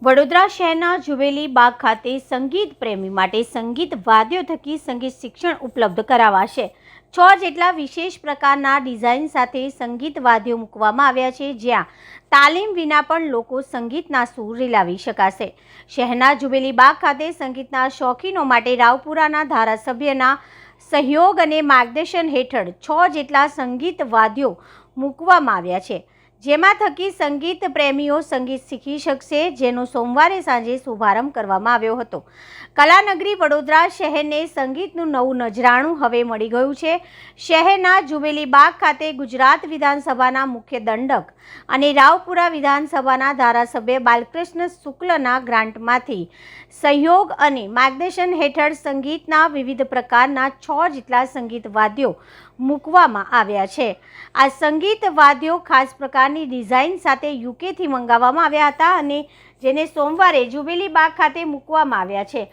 વડોદરા શહેરના જુબેલી બાગ ખાતે સંગીત પ્રેમી માટે સંગીત વાદ્યો થકી સંગીત શિક્ષણ ઉપલબ્ધ કરાવાશે। 6 જેટલા વિશેષ પ્રકારના ડિઝાઇન સાથે સંગીત વાદ્યો મૂકવામાં આવ્યા છે, જ્યાં તાલીમ વિના પણ લોકો સંગીતના સૂર રેલાવી શકાશે। શહેરના જુબેલી બાગ ખાતે સંગીતના શોખીનો માટે રાવપુરાના ધારાસભ્યના સહયોગ અને માર્ગદર્શન હેઠળ 6 જેટલા સંગીત વાદ્યો મૂકવામાં આવ્યા છે, જેમાં થકી સંગીત પ્રેમીઓ સંગીત શીખી શકશે, જેનો સોમવારે સાંજે શુભારંભ કરવામાં આવ્યો હતો। કલાનગરી વડોદરા શહેરને સંગીતનું નવું નજરાણું હવે મળી ગયું છે। શહેરના જુબેલી બાગ ખાતે ગુજરાત વિધાનસભાના મુખ્ય દંડક અને રાવપુરા વિધાનસભાના ધારાસભ્ય બાલકૃષ્ણ શુક્લના ગ્રાન્ટમાંથી સહયોગ અને માર્ગદર્શન હેઠળ સંગીતના વિવિધ પ્રકારના 6 જેટલા સંગીત વાદ્યો મૂકવામાં આવ્યા છે। આ સંગીત વાદ્યો ખાસ પ્રકારની ડિઝાઇન સાથે યુકેથી મંગાવવામાં આવ્યા હતા અને જેને સોમવારે જુબેલી બાગ ખાતે મૂકવામાં આવ્યા છે।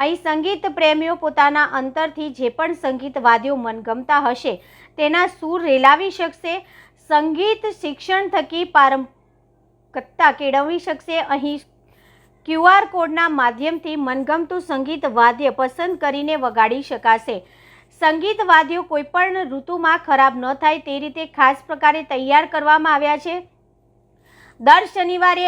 અહીં સંગીત પ્રેમીઓ પોતાના અંતરથી જે પણ સંગીત વાદ્યો મનગમતા હશે તેના સૂર રેલાવી શકશે, સંગીત શિક્ષણ થકી પારંગતતા કેળવી શકશે। અહીં QR કોડના માધ્યમથી મનગમતું સંગીત વાદ્ય પસંદ કરીને વગાડી શકાશે। સંગીત વાદ્યો કોઈપણ ઋતુમાં ખરાબ ન થાય તે રીતે ખાસ પ્રકારે તૈયાર કરવામાં આવ્યા છે। દર શનિવારે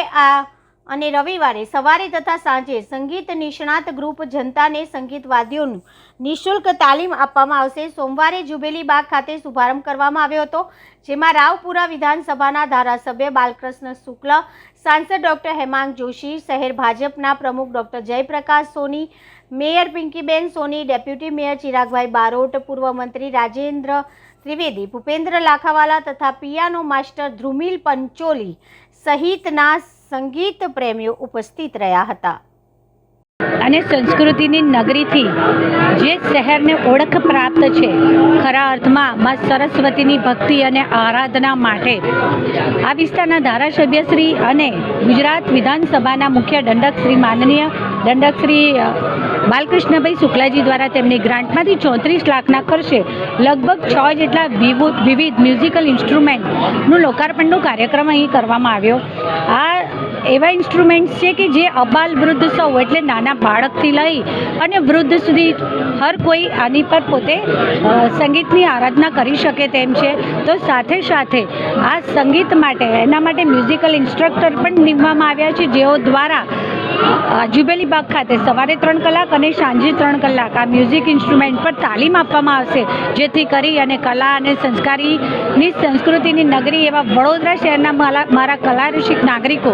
અને રવિવારે સવારે તથા સાંજે સંગીત નિષ્ણાત ગ્રુપ જનતાને સંગીત વાદ્યોનું નિઃશુલ્ક તાલીમ આપવામાં આવશે। સોમવારે જુબેલી બાગ ખાતે શુભારંભ કરવામાં આવ્યો હતો, જેમાં રાવપુરા વિધાનસભાના ધારાસભ્ય બાલકૃષ્ણ શુક્લ, સાંસદ ડોક્ટર હેમાંગ જોશી, શહેર ભાજપના પ્રમુખ ડોક્ટર જયપ્રકાશ સોની, મેયર પિંકીબેન સોની, ડેપ્યુટી મેયર ચિરાગભાઈ બારોટ, પૂર્વ મંત્રી રાજેન્દ્ર ત્રિવેદી, ભૂપેન્દ્ર લાખાવાલા તથા પિયાનો માસ્ટર ધ્રુમિલ પંચોલી સહિતના સંગીત પ્રેમીઓ ઉપસ્થિત રહ્યા હતા। અને સંસ્કૃતિની નગરીથી જે શહેરને ઓળખ પ્રાપ્ત છે, ખરા અર્થમાં માં સરસ્વતીની ભક્તિ અને આરાધના માટે આ વિસ્તારના ધારાસભ્ય શ્રી અને ગુજરાત વિધાનસભાના મુખ્ય દંડક શ્રી માનનીય દંડક શ્રી બાલકૃષ્ણભાઈ શુક્લાજી દ્વારા તેમની ગ્રાન્ટમાંથી 34 લાખના ખર્ચે લગભગ 6 જેટલા વિવિધ મ્યુઝિકલ ઇન્સ્ટ્રુમેન્ટનું લોકાર્પણનો કાર્યક્રમ અહીં કરવામાં આવ્યો। આ એવા ઇન્સ્ટ્રુમેન્ટ્સ છે કે જે અબાલ વૃદ્ધ સૌ એટલે નાના બાળકથી લઈ અને વૃદ્ધ સુધી હર કોઈ આની પર પોતે સંગીતની આરાધના કરી શકે તેમ છે। તો સાથે સાથે આ સંગીત માટે એના માટે મ્યુઝિકલ ઇન્સ્ટ્રક્ટર પણ નીમવામાં આવ્યા છે, જેઓ દ્વારા જુબેલી બાગ ખાતે સવારે 3 કલાક અને સાંજે 3 કલાક આ મ્યુઝિક ઇન્સ્ટ્રુમેન્ટ પર તાલીમ આપવામાં આવશે, જેથી કરી અને કલા અને સંસ્કારીની સંસ્કૃતિની નગરી એવા વડોદરા શહેરના મારા કલા રસિક નાગરિકો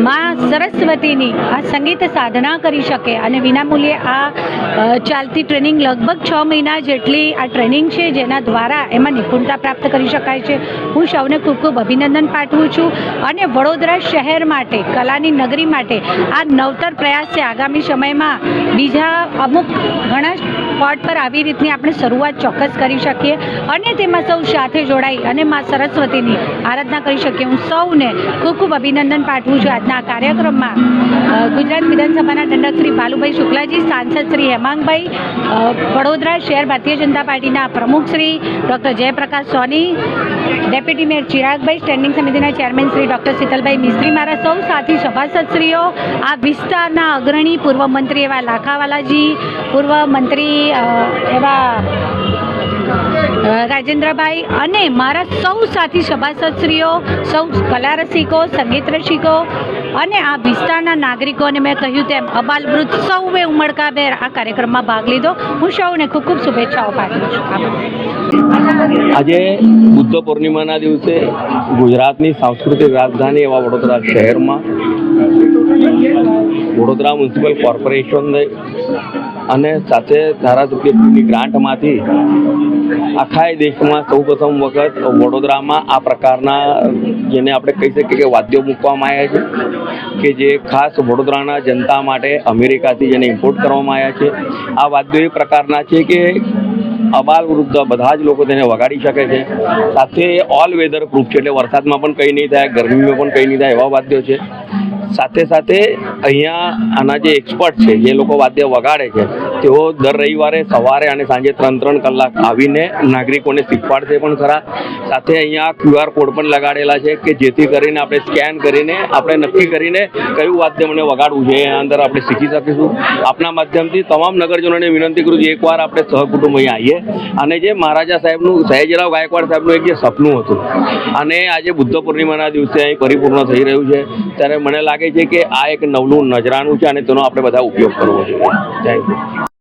માં સરસ્વતીની આ સંગીત સાધના કરી શકે। અને વિનામૂલ્યે આ ચાલતી ટ્રેનિંગ લગભગ 6 મહિના જેટલી આ ટ્રેનિંગ છે, જેના દ્વારા એમાં નિપુણતા પ્રાપ્ત કરી શકાય છે। હું સૌને ખૂબ ખૂબ અભિનંદન પાઠવું છું અને વડોદરા શહેર માટે, કલાની નગરી માટે આ નવતર પ્રયાસ છે। આગામી સમયમાં બીજા અમુક ઘણા સ્પોટ પર આવી રીતની આપણે શરૂઆત ચોક્કસ કરી શકીએ અને તેમાં સૌ સાથે જોડાઈ અને માં સરસ્વતીની આરાધના કરી શકીએ। હું સૌને ખૂબ ખૂબ અભિનંદન પાઠવું છું। આજના આ કાર્યક્રમમાં ગુજરાત વિધાનસભાના દંડક શ્રી બાલુભાઈ શુક્લાજી, સાંસદ શ્રી હેમાંગભાઈ, વડોદરા શહેર ભારતીય જનતા પાર્ટીના પ્રમુખ શ્રી ડૉક્ટર જયપ્રકાશ સોની, ડેપ્યુટી મેયર ચિરાગભાઈ, સ્ટેન્ડિંગ સમિતિના ચેરમેન શ્રી ડૉક્ટર શીતલભાઈ મિસ્ત્રી, મારા સૌ સાથી સભાસદશ્રીઓ, આ વિસ્તારના અગ્રણી પૂર્વ મંત્રી એવા લાખાવાલાજી, પૂર્વ મંત્રી એવા રાજેન્દ્રભાઈ અને મારા સૌ સાથી સભાસદશ્રીઓ, સૌ કલા રસિકો, સંગીત રસિકો અને આ વિસ્તારના નાગરિકોને મેં કહ્યું તેમ અબાલવૃદ્ધ સૌએ ઉમળકાભેર આ કાર્યક્રમમાં ભાગ લીધો। હું સૌને ખૂબ ખૂબ શુભેચ્છાઓ પાઠવું છું। આજે બુદ્ધ પૂર્ણિમાના દિવસે ગુજરાતની સાંસ્કૃતિક રાજધાની એવા વડોદરા શહેરમાં વડોદરા મ્યુનિસિપલ કોર્પોરેશન અને સાથે ધારાસભ્યની ગ્રાન્ટમાંથી આખા દેશમાં સૌપ્રથમ વખત વડોદરામાં આ પ્રકારના જેને આપણે કહી શકીએ કે વાદ્યો મૂકવામાં આવ્યા છે, કે જે ખાસ વડોદરાના જનતા માટે અમેરિકાથી જેને ઇમ્પોર્ટ કરવામાં આવ્યા છે। આ વાદ્યો એ પ્રકારના છે કે અબાલ વૃદ્ધ બધા જ લોકો તેને વગાડી શકે છે, સાથે ઓલ વેધર પ્રૂફ છે, એટલે વરસાદમાં પણ કંઈ નહીં થાય, ગરમીમાં પણ કંઈ નહીં થાય એવા વાદ્યો છે। સાથે સાથે અહીંયા આના જે એક્સપર્ટ છે, જે લોકો વાદ્ય વગાડે છે, તેઓ દર રવિવારે સવારે અને સાંજે 3 કલાક આવીને નાગરિકોને શીખવાડશે પણ ખરા. સાથે અહીંયા QR કોડ પણ લગાડેલા છે કે જેથી કરીને આપણે સ્કેન કરીને આપણે નક્કી કરીને કયું વાદ્ય મને વગાડવું છે એના અંદર આપણે શીખી શકીશું. આપના માધ્યમથી તમામ નગરજનોને વિનંતી કરું છું, એકવાર આપણે સહકુટુંબ અહીંયા આવીએ અને જે મહારાજા સાહેબનું, સયાજીરાવ ગાયકવાડ સાહેબનું એક જે સપનું હતું અને આજે બુદ્ધ પૂર્ણિમાના દિવસે અહીં પરિપૂર્ણ થઈ રહ્યું છે, ત્યારે મને લાગે છે કે આ એક નવલું નજરાનું છે અને તેનો આપણે બધા ઉપયોગ કરવો જોઈએ. Thank you.